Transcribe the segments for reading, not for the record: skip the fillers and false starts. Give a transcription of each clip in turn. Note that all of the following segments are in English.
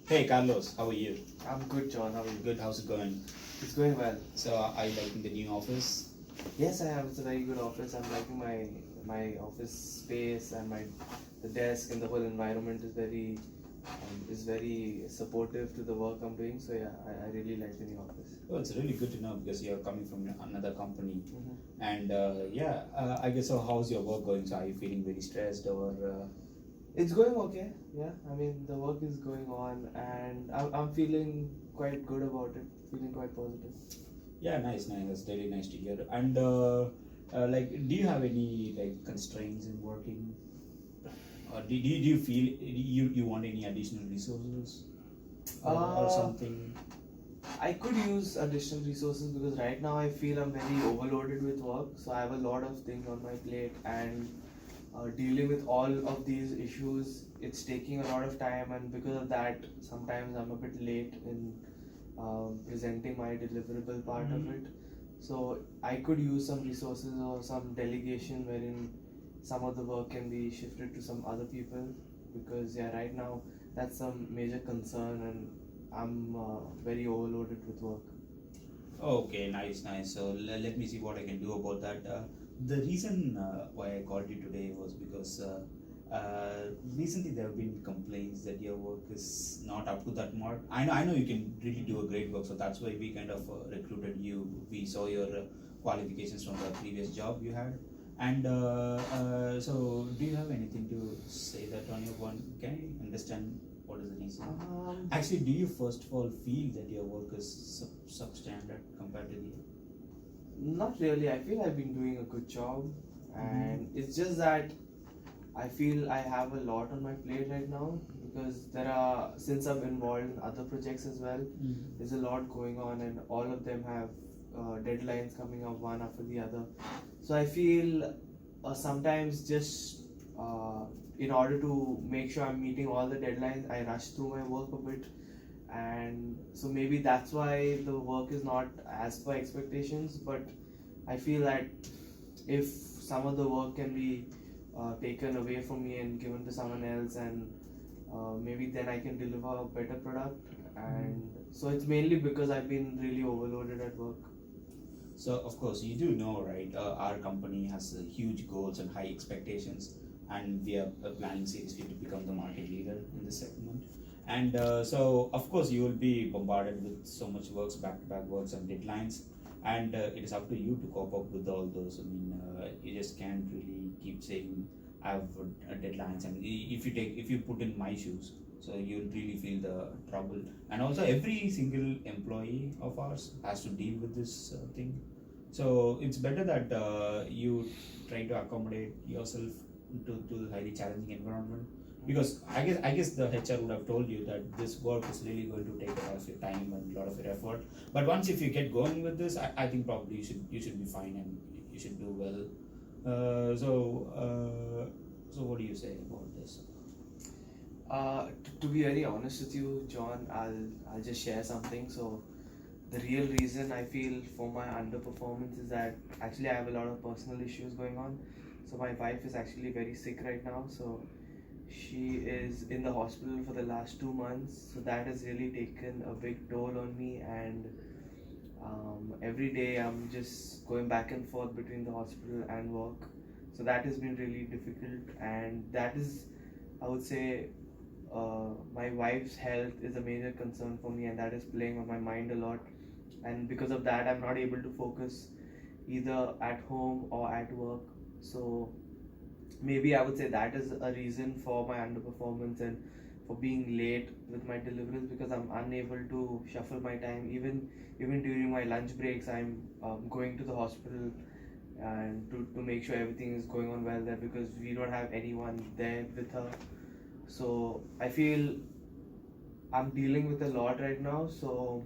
Hey Carlos, how are you? I'm good, John. How are you? Good, how's it going? It's going well. So, are you liking the new office? Yes, I have. It's a very good office. I'm liking my office space and my the desk and the whole environment is very supportive to the work I'm doing. So yeah, I really like the new office. Oh, it's really good to know because you're coming from another company. Mm-hmm. And I guess so. How's your work going? So, are you feeling very stressed or? It's going okay. Yeah, I mean the work is going on, and I'm feeling quite good about it. Feeling quite positive. Yeah, nice. That's really nice to hear. And do you have any like constraints in working? Or do you feel you want any additional resources or something? I could use additional resources because right now I feel I'm very overloaded with work. So I have a lot of things on my plate, and dealing with all of these issues, it's taking a lot of time, and because of that, sometimes I'm a bit late in presenting my deliverable part of it. So I could use some resources or some delegation wherein some of the work can be shifted to some other people, because yeah, right now that's some major concern, and I'm very overloaded with work. Okay, nice. So let me see what I can do about that. The reason why I called you today was because recently there have been complaints that your work is not up to that mark. I know you can really do a great work, so that's why we kind of recruited you. We saw your qualifications from the previous job you had, and so do you have anything to say that on your one? Can you understand what is the reason? Actually, do you first of all feel that your work is substandard compared to the? Not really. I feel I've been doing a good job, and it's just that I feel I have a lot on my plate right now, because since I'm involved in other projects as well, there's a lot going on, and all of them have deadlines coming up one after the other. So I feel sometimes just in order to make sure I'm meeting all the deadlines, I rush through my work a bit, and so maybe that's why the work is not as per expectations. But I feel that if some of the work can be taken away from me and given to someone else, and maybe then I can deliver a better product. And so it's mainly because I've been really overloaded at work. So of course you do know, right? Our company has huge goals and high expectations, and we are planning seriously to become the market leader in this segment. And so of course you will be bombarded with so much works, back-to-back works and deadlines, and it is up to you to cope up with all those. I mean, you just can't really keep saying I have deadlines, and if you put in my shoes, so you'll really feel the trouble. And also every single employee of ours has to deal with this thing, so it's better that you try to accommodate yourself to the highly challenging environment, because I guess the HR would have told you that this work is really going to take a lot of your time and a lot of your effort. But once if you get going with this, I think probably you should be fine and you should do well. So what do you say about this? To be very honest with you, John, I'll just share something. So the real reason I feel for my underperformance is that actually I have a lot of personal issues going on. So my wife is actually very sick right now. So she is in the hospital for the last 2 months. So that has really taken a big toll on me, and every day I'm just going back and forth between the hospital and work. So that has been really difficult, and that is, I would say, my wife's health is a major concern for me, and that is playing on my mind a lot. And because of that, I'm not able to focus either at home or at work. So maybe I would say that is a reason for my underperformance and for being late with my deliverables, because I'm unable to shuffle my time. Even during my lunch breaks, I'm going to the hospital and to make sure everything is going on well there, because we don't have anyone there with her. So I feel I'm dealing with a lot right now. So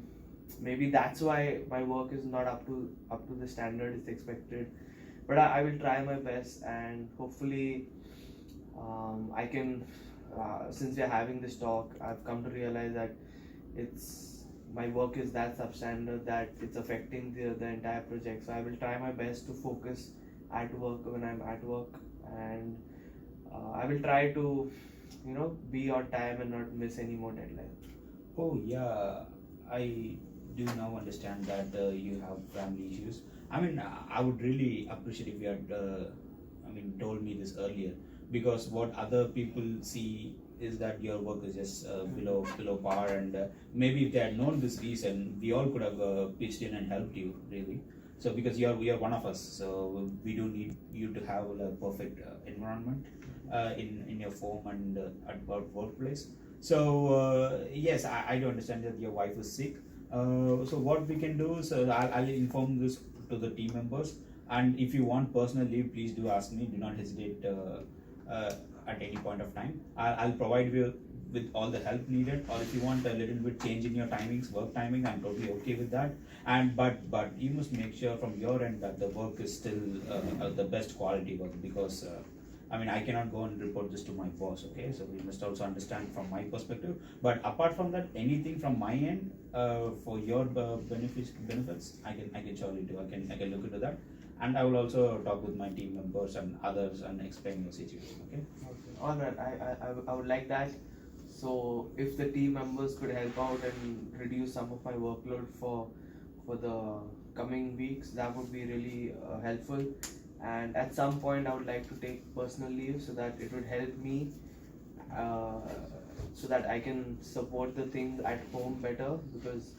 maybe that's why my work is not up to the standard it's expected. But I will try my best, and hopefully I can. Since we're having this talk, I've come to realize that it's my work is that substandard that it's affecting the entire project. So I will try my best to focus at work when I'm at work, and I will try to be on time and not miss any more deadlines. Oh yeah, I do now understand that you have family issues. I mean, I would really appreciate if you had, told me this earlier, because what other people see is that your work is just below par, and maybe if they had known this reason, we all could have pitched in and helped you really. So because we are one of us, so we do need you to have a perfect environment in your home and at workplace. So yes, I do understand that your wife is sick. So what we can do is I'll inform this to the team members, and if you want personal leave, please do ask me. Do not hesitate at any point of time. I'll provide you with all the help needed, or if you want a little bit change in your timings, work timing, I'm totally okay with that. And but you must make sure from your end that the work is still the best quality work, because I cannot go and report this to my boss, okay? So we must also understand from my perspective. But apart from that, anything from my end for your benefits, I can surely do. I can look into that, and I will also talk with my team members and others and explain your situation, okay? Okay. All right. I would like that. So if the team members could help out and reduce some of my workload for the coming weeks, that would be really helpful. And at some point, I would like to take personal leave so that it would help me, uh, so that I can support the things at home better, because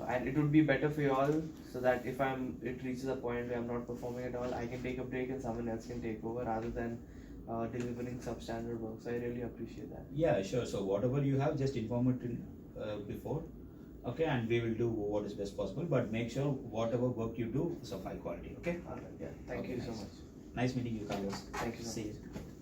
and it would be better for you all, so that if it reaches a point where I'm not performing at all, I can take a break and someone else can take over rather than delivering substandard work. So I really appreciate that. Yeah, sure. So whatever you have, just inform it before, okay? And we will do what is best possible. But make sure whatever work you do is of high quality, okay? All right. Yeah. Thank Okay, you so nice. much. Nice meeting you, Carlos. Thank you so See much. you.